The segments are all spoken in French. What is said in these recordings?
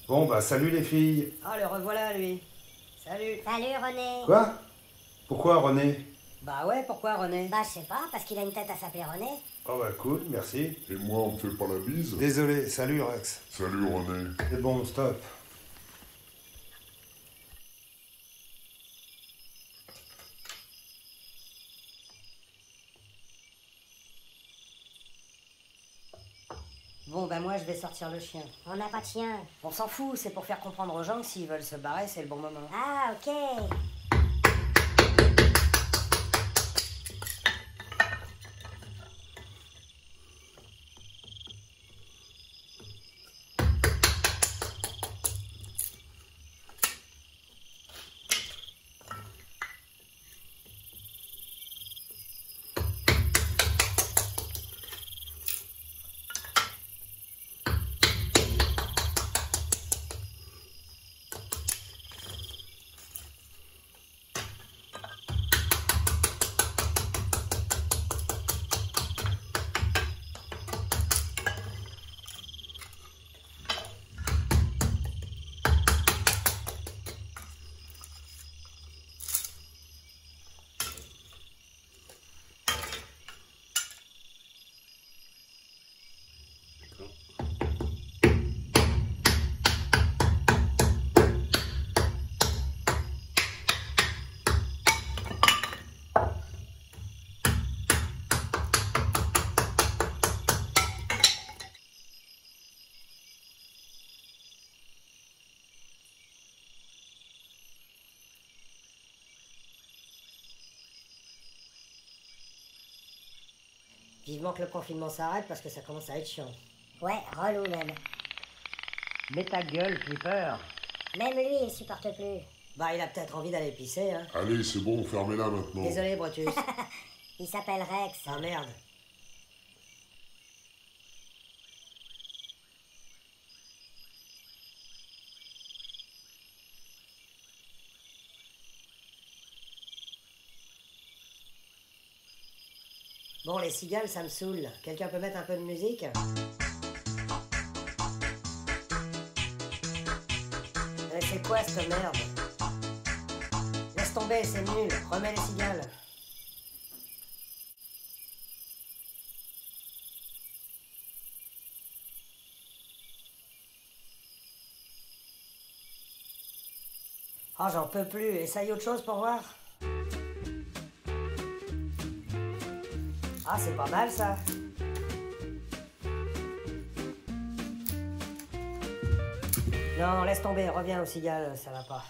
Bon, bah, salut les filles. Ah, le revoilà, lui. Salut. Salut René. Quoi? Pourquoi René? Bah ouais, pourquoi René? Bah je sais pas, parce qu'il a une tête à s'appeler René. Oh bah cool, merci. Et moi, on me fait pas la bise? Désolé, salut Rex. Salut René. C'est bon, stop. Bon, ben moi, je vais sortir le chien. On n'a pas de chien. On s'en fout, c'est pour faire comprendre aux gens que s'ils veulent se barrer, c'est le bon moment. Ah ok. Vivement que le confinement s'arrête parce que ça commence à être chiant. Ouais, relou même. Mets ta gueule, Flipper. Même lui, il supporte plus. Bah, il a peut-être envie d'aller pisser, hein. Allez, c'est bon, fermez-la maintenant. Désolé, Brutus. Il s'appelle Rex. Ah merde. Bon, les cigales, ça me saoule. Quelqu'un peut mettre un peu de musique? C'est quoi cette merde? Laisse tomber, c'est nul. Remets les cigales. Oh, j'en peux plus. Essaye autre chose pour voir. Ah, c'est pas mal ça. Non, laisse tomber, reviens aux cigales, ça va pas.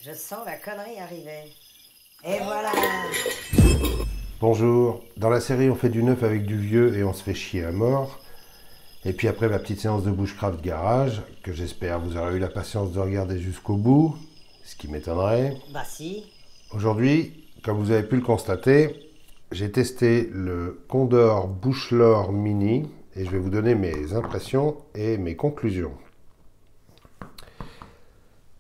Je sens la connerie arriver. Et voilà. Bonjour. Dans la série, on fait du neuf avec du vieux et on se fait chier à mort. Et puis après ma petite séance de Bushcraft Garage, que j'espère vous aurez eu la patience de regarder jusqu'au bout, ce qui m'étonnerait. Bah si. Aujourd'hui, comme vous avez pu le constater, j'ai testé le Condor Bushlore Mini et je vais vous donner mes impressions et mes conclusions.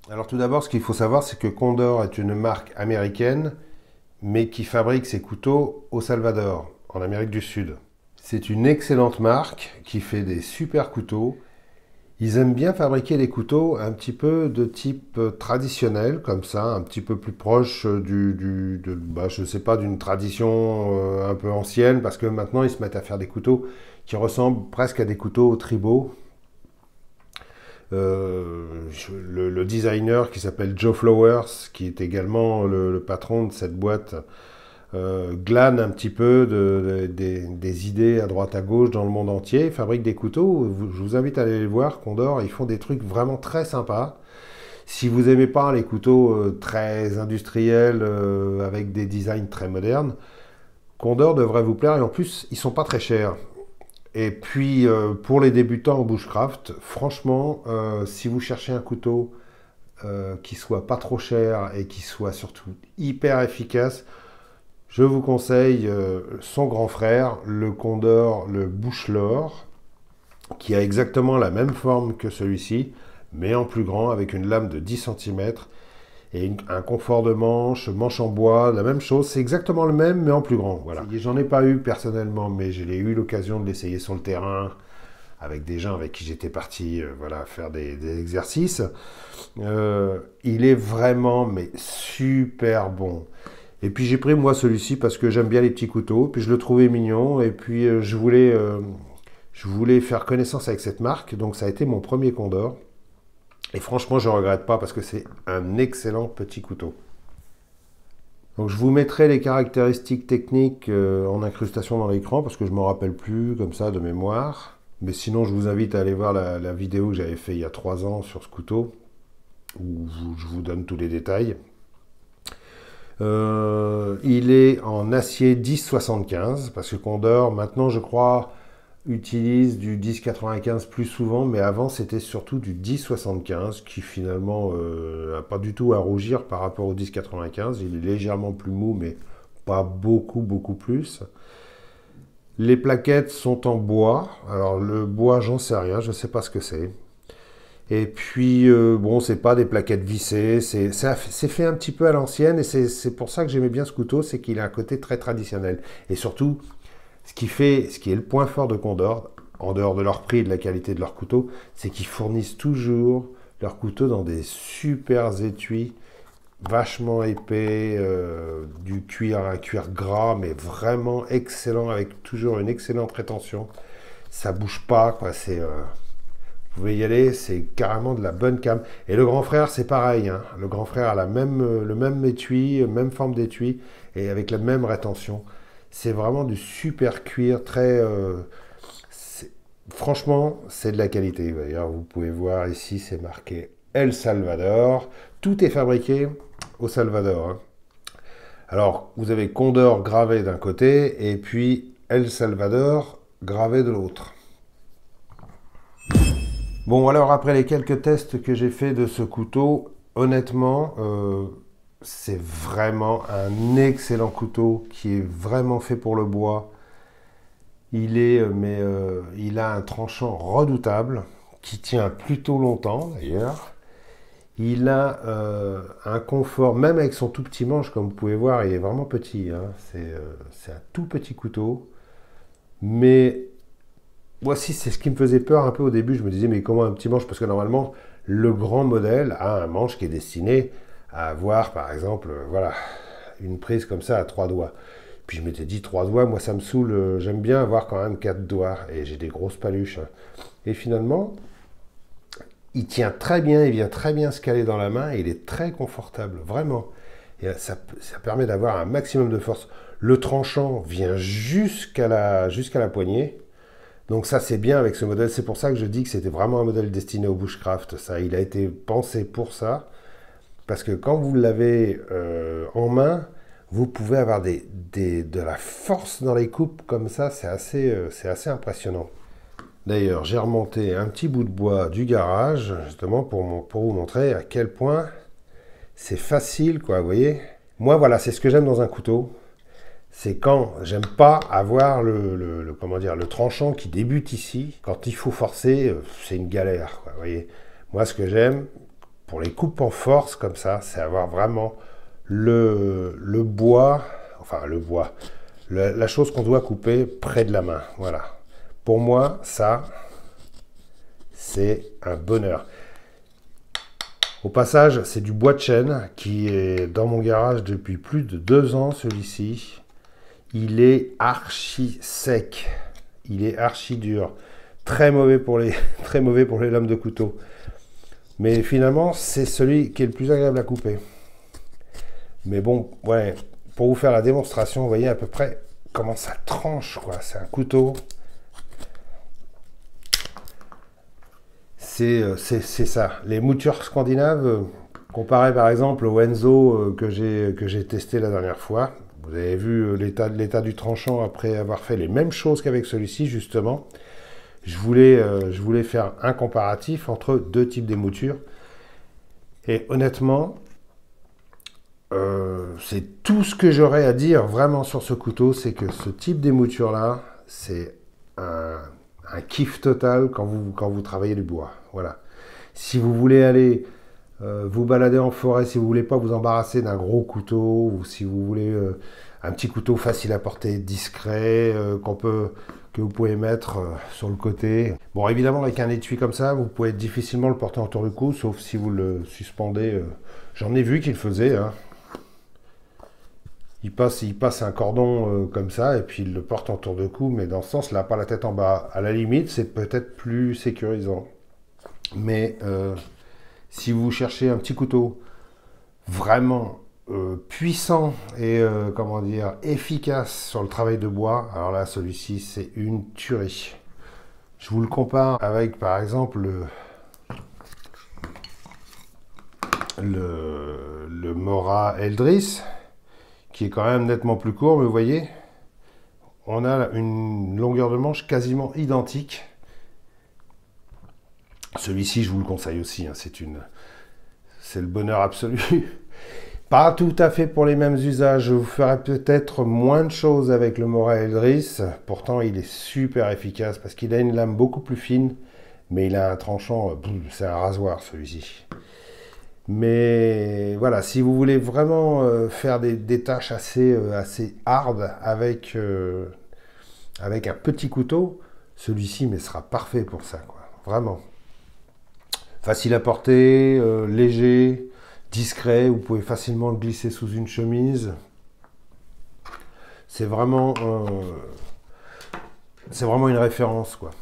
Alors tout d'abord, ce qu'il faut savoir, c'est que Condor est une marque américaine, mais qui fabrique ses couteaux au Salvador, en Amérique du Sud. C'est une excellente marque qui fait des super couteaux. Ils aiment bien fabriquer des couteaux un petit peu de type traditionnel, comme ça, un petit peu plus proche je sais pas, d'une tradition un peu ancienne, parce que maintenant ils se mettent à faire des couteaux qui ressemblent presque à des couteaux tribaux. Le designer qui s'appelle Joe Flowers, qui est également le patron de cette boîte, glane un petit peu des idées à droite à gauche dans le monde entier, fabrique des couteaux. Je vous invite à aller les voir, Condor, ils font des trucs vraiment très sympas. Si vous n'aimez pas les couteaux très industriels, avec des designs très modernes, Condor devrait vous plaire, et en plus, ils sont pas très chers. Et puis, pour les débutants en bushcraft, franchement, si vous cherchez un couteau qui soit pas trop cher et qui soit surtout hyper efficace, je vous conseille son grand frère, le Condor, le Bushlore, qui a exactement la même forme que celui-ci, mais en plus grand, avec une lame de 10 cm et un confort de manche en bois, la même chose, c'est exactement le même, mais en plus grand. Voilà. J'en ai pas eu personnellement, mais j'ai eu l'occasion de l'essayer sur le terrain, avec des gens avec qui j'étais parti faire des exercices. Il est vraiment, mais super bon. Et puis j'ai pris moi celui-ci parce que j'aime bien les petits couteaux, puis je le trouvais mignon, et puis je voulais faire connaissance avec cette marque, donc ça a été mon premier Condor. Et franchement, je ne regrette pas parce que c'est un excellent petit couteau. Donc je vous mettrai les caractéristiques techniques en incrustation dans l'écran parce que je ne m'en rappelle plus comme ça de mémoire. Mais sinon, je vous invite à aller voir la vidéo que j'avais fait il y a 3 ans sur ce couteau, où je vous donne tous les détails. Il est en acier 1075 parce que Condor, maintenant je crois, utilise du 1095 plus souvent, mais avant c'était surtout du 1075 qui finalement n'a pas du tout à rougir par rapport au 1095. Il est légèrement plus mou, mais pas beaucoup plus. Les plaquettes sont en bois. Alors le bois, j'en sais rien, je sais pas ce que c'est. Et puis, bon, c'est pas des plaquettes vissées, c'est fait un petit peu à l'ancienne, et c'est pour ça que j'aimais bien ce couteau, c'est qu'il a un côté très traditionnel. Et surtout, ce qui est le point fort de Condor, en dehors de leur prix et de la qualité de leur couteau, c'est qu'ils fournissent toujours leurs couteaux dans des super étuis, vachement épais, du cuir, un cuir gras, mais vraiment excellent, avec toujours une excellente rétention. Ça bouge pas, quoi, c'est... Vous pouvez y aller, c'est carrément de la bonne cam. Et le grand frère, c'est pareil. Hein. Le grand frère a le même étui, même forme d'étui, et avec la même rétention. C'est vraiment du super cuir, très... franchement, c'est de la qualité. D'ailleurs, vous pouvez voir ici, c'est marqué El Salvador. Tout est fabriqué au Salvador. Hein. Alors, vous avez Condor gravé d'un côté, et puis El Salvador gravé de l'autre. Bon, alors après les quelques tests que j'ai fait de ce couteau, honnêtement, c'est vraiment un excellent couteau qui est vraiment fait pour le bois. Il a un tranchant redoutable qui tient plutôt longtemps d'ailleurs. Il a un confort, même avec son tout petit manche, comme vous pouvez voir, il est vraiment petit. Hein. C'est un tout petit couteau, mais... Voici, c'est ce qui me faisait peur un peu au début. Je me disais, mais comment un petit manche? Parce que normalement, le grand modèle a un manche qui est destiné à avoir, par exemple, voilà, une prise comme ça à 3 doigts. Puis je m'étais dit, 3 doigts, moi ça me saoule. J'aime bien avoir quand même 4 doigts. Et j'ai des grosses paluches. Et finalement, il tient très bien, il vient très bien se caler dans la main. Et il est très confortable, vraiment. Et ça permet d'avoir un maximum de force. Le tranchant vient jusqu'à la poignée. Donc ça c'est bien avec ce modèle, c'est pour ça que je dis que c'était vraiment un modèle destiné au bushcraft, ça, il a été pensé pour ça. Parce que quand vous l'avez en main, vous pouvez avoir de la force dans les coupes comme ça, c'est assez impressionnant. D'ailleurs, j'ai remonté un petit bout de bois du garage, justement pour vous montrer à quel point c'est facile, quoi, vous voyez. Moi, voilà, c'est ce que j'aime dans un couteau. C'est quand j'aime pas avoir comment dire, le tranchant qui débute ici. Quand il faut forcer, c'est une galère, quoi, vous voyez. Moi, ce que j'aime, pour les coupes en force comme ça, c'est avoir vraiment le bois, enfin le bois, la chose qu'on doit couper près de la main, voilà. Pour moi, ça, c'est un bonheur. Au passage, c'est du bois de chêne qui est dans mon garage depuis plus de 2 ans, celui-ci. Il est archi sec, il est archi dur, très mauvais pour les lames de couteau. Mais finalement, c'est celui qui est le plus agréable à couper. Mais bon, ouais, pour vous faire la démonstration, vous voyez à peu près comment ça tranche, quoi. C'est un couteau. C'est ça. Les moutures scandinaves, comparé par exemple au Enzo que j'ai testé la dernière fois. Vous avez vu l'état du tranchant après avoir fait les mêmes choses qu'avec celui-ci, justement. Je voulais faire un comparatif entre 2 types d'émoutures. Et honnêtement, c'est tout ce que j'aurais à dire vraiment sur ce couteau, c'est que ce type d'émouture-là, c'est un kiff total quand vous travaillez du bois. Voilà. Si vous voulez aller vous balader en forêt, si vous voulez pas vous embarrasser d'un gros couteau, ou si vous voulez un petit couteau facile à porter, discret, que vous pouvez mettre sur le côté. Bon, évidemment, avec un étui comme ça, vous pouvez difficilement le porter autour du cou, sauf si vous le suspendez. J'en ai vu qu'il le faisait. Hein. Il passe un cordon comme ça, et puis il le porte autour du cou, mais dans ce sens-là, pas la tête en bas. À la limite, c'est peut-être plus sécurisant. Mais si vous cherchez un petit couteau vraiment puissant et comment dire, efficace sur le travail de bois, alors là, celui-ci, c'est une tuerie. Je vous le compare avec, par exemple, le Mora Eldris, qui est quand même nettement plus court, mais vous voyez, on a une longueur de manche quasiment identique. Celui-ci, je vous le conseille aussi, hein, c'est le bonheur absolu. Pas tout à fait pour les mêmes usages, je vous ferai peut-être moins de choses avec le Mora Eldris, pourtant il est super efficace parce qu'il a une lame beaucoup plus fine, mais il a un tranchant, c'est un rasoir celui-ci. Mais voilà, si vous voulez vraiment faire des tâches assez hard avec un petit couteau, celui-ci sera parfait pour ça, quoi. Vraiment. Facile à porter, léger, discret, vous pouvez facilement le glisser sous une chemise. C'est vraiment une référence, quoi.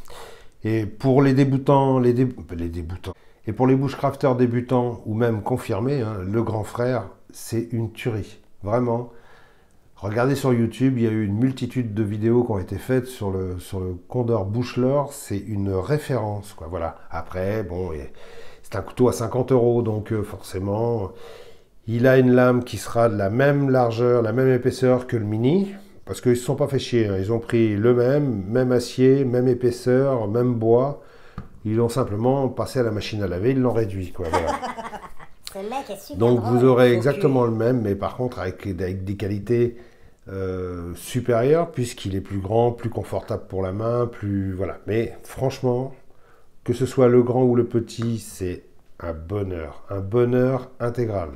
Et pour les débutants, et pour les bushcrafters débutants ou même confirmés, hein, le grand frère, c'est une tuerie. Vraiment. Regardez sur YouTube, il y a eu une multitude de vidéos qui ont été faites sur le Condor Bushlore. C'est une référence, quoi. Voilà. Après, bon, c'est un couteau à 50 €, donc forcément, il a une lame qui sera de la même largeur, la même épaisseur que le Mini. Parce qu'ils ne se sont pas fait chier. Hein. Ils ont pris le même acier, même épaisseur, même bois. Ils l'ont simplement passé à la machine à laver, ils l'ont réduit, quoi. Voilà. Ce mec est super Donc drôle. vous aurez exactement le même, mais par contre avec des qualités supérieures, puisqu'il est plus grand, plus confortable pour la main, plus... Voilà. Mais franchement, que ce soit le grand ou le petit, c'est un bonheur intégral.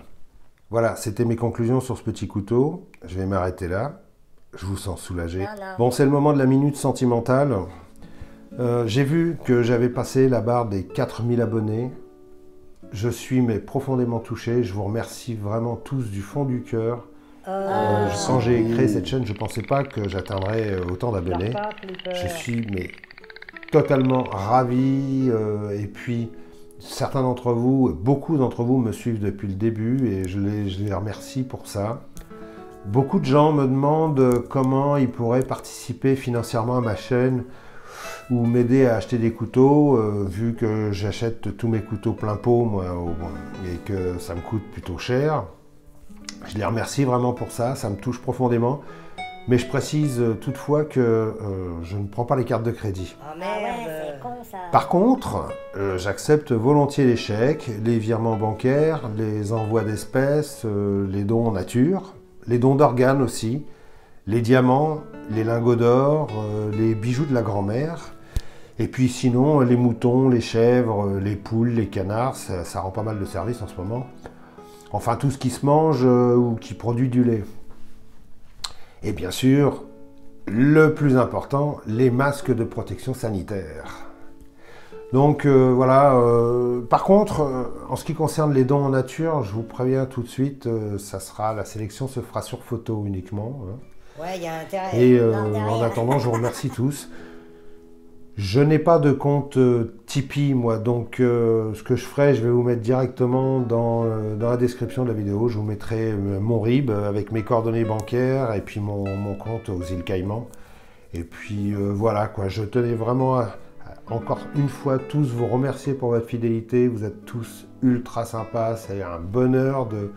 Voilà, c'était mes conclusions sur ce petit couteau. Je vais m'arrêter là. Je vous sens soulagé. Non. Bon, c'est le moment de la minute sentimentale. J'ai vu que j'avais passé la barre des 4000 abonnés. Je suis profondément touché. Je vous remercie vraiment tous du fond du cœur. Quand j'ai créé cette chaîne, je ne pensais pas que j'atteindrais autant d'abonnés. Je suis totalement ravi. Et puis, certains d'entre vous, beaucoup d'entre vous me suivent depuis le début et je les remercie pour ça. Beaucoup de gens me demandent comment ils pourraient participer financièrement à ma chaîne. ou m'aider à acheter des couteaux, vu que j'achète tous mes couteaux plein pot, moi, et que ça me coûte plutôt cher. Je les remercie vraiment pour ça, ça me touche profondément. Mais je précise toutefois que je ne prends pas les cartes de crédit. Oh Ah ouais, merde. c'est con ça. Par contre, j'accepte volontiers les chèques, les virements bancaires, les envois d'espèces, les dons en nature, les dons d'organes aussi, les diamants, les lingots d'or, les bijoux de la grand-mère. Et puis sinon, les moutons, les chèvres, les poules, les canards, ça rend pas mal de service en ce moment. Enfin, tout ce qui se mange ou qui produit du lait. Et bien sûr, le plus important, les masques de protection sanitaire. Donc voilà, par contre, en ce qui concerne les dons en nature, je vous préviens tout de suite, la sélection se fera sur photo uniquement. Hein. Ouais, il y a intérêt. Et Non, derrière. en attendant, je vous remercie tous. Je n'ai pas de compte Tipeee, moi, donc ce que je ferai, je vais vous mettre directement dans la description de la vidéo. Je vous mettrai mon RIB avec mes coordonnées bancaires et puis mon compte aux îles Caïmans. Et puis voilà, quoi, je tenais vraiment encore une fois tous vous remercier pour votre fidélité. Vous êtes tous ultra sympas, c'est un bonheur de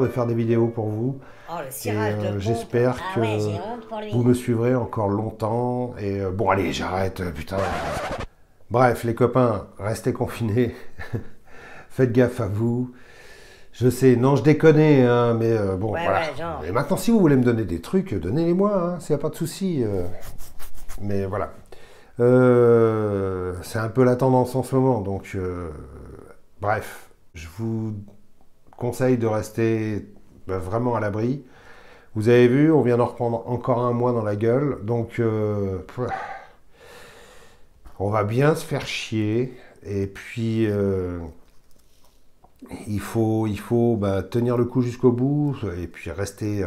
faire des vidéos pour vous. Oh, le Et cirage de pompe. j'espère Ah que ouais, j'ai honte pour lui. vous me suivrez encore longtemps. Et bon, allez, j'arrête, putain. Bref, les copains, restez confinés. Faites gaffe à vous. Je sais, non, je déconne, hein, mais bon, Ouais, voilà. ouais, genre. Et maintenant, si vous voulez me donner des trucs, donnez-les-moi, hein, s'il n'y a pas de souci. Mais voilà. C'est un peu la tendance en ce moment, donc bref, je vous conseille de rester vraiment à l'abri. Vous avez vu, on vient d'en reprendre encore un mois dans la gueule, donc on va bien se faire chier, et puis il faut tenir le coup jusqu'au bout, et puis rester,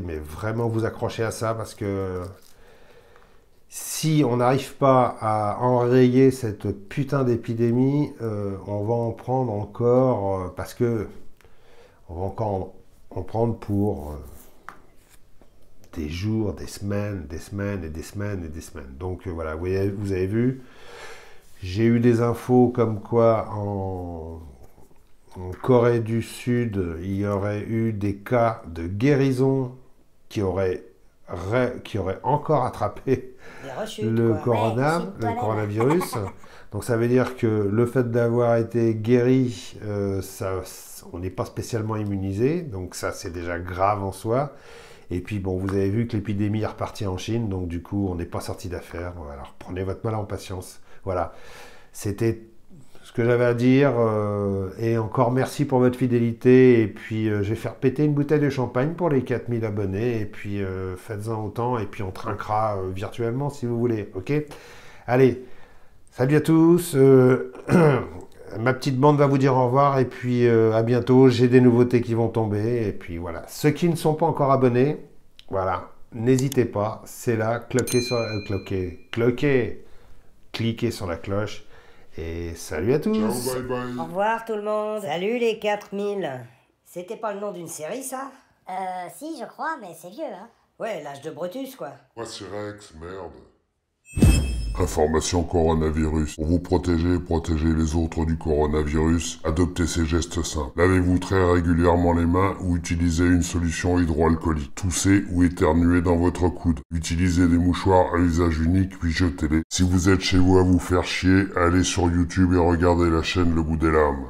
mais vraiment vous accrocher à ça, parce que si on n'arrive pas à enrayer cette putain d'épidémie, on va en prendre encore, parce que on va encore en prendre pour des jours, des semaines et des semaines et des semaines. Donc voilà, vous avez vu, j'ai eu des infos comme quoi en Corée du Sud, il y aurait eu des cas de guérison qui auraient encore attrapé Des rechutes, le quoi. le coronavirus. Donc ça veut dire que le fait d'avoir été guéri, on n'est pas spécialement immunisé, donc ça c'est déjà grave en soi. Et puis bon, vous avez vu que l'épidémie est repartie en Chine, donc du coup on n'est pas sorti d'affaire. Alors prenez votre mal en patience. Voilà, c'était ce que j'avais à dire, et encore merci pour votre fidélité, et puis je vais faire péter une bouteille de champagne pour les 4000 abonnés, et puis faites-en autant, et puis on trinquera virtuellement si vous voulez, ok? Allez, salut à tous, ma petite bande va vous dire au revoir, et puis à bientôt, j'ai des nouveautés qui vont tomber, et puis voilà. Ceux qui ne sont pas encore abonnés, voilà, n'hésitez pas, c'est là, cliquez sur la cloche, et salut à tous. Ciao, bye bye. Au revoir tout le monde. Salut les 4000. C'était pas le nom d'une série ça? Si, je crois, mais c'est vieux, hein. Ouais, l'âge de Brutus quoi. Ouais, c'est Rex, merde. Information coronavirus. Pour vous protéger et protéger les autres du coronavirus, adoptez ces gestes simples. Lavez-vous très régulièrement les mains ou utilisez une solution hydroalcoolique. Toussez ou éternuez dans votre coude. Utilisez des mouchoirs à usage unique puis jetez-les. Si vous êtes chez vous à vous faire chier, allez sur YouTube et regardez la chaîne Le Bout des Lames.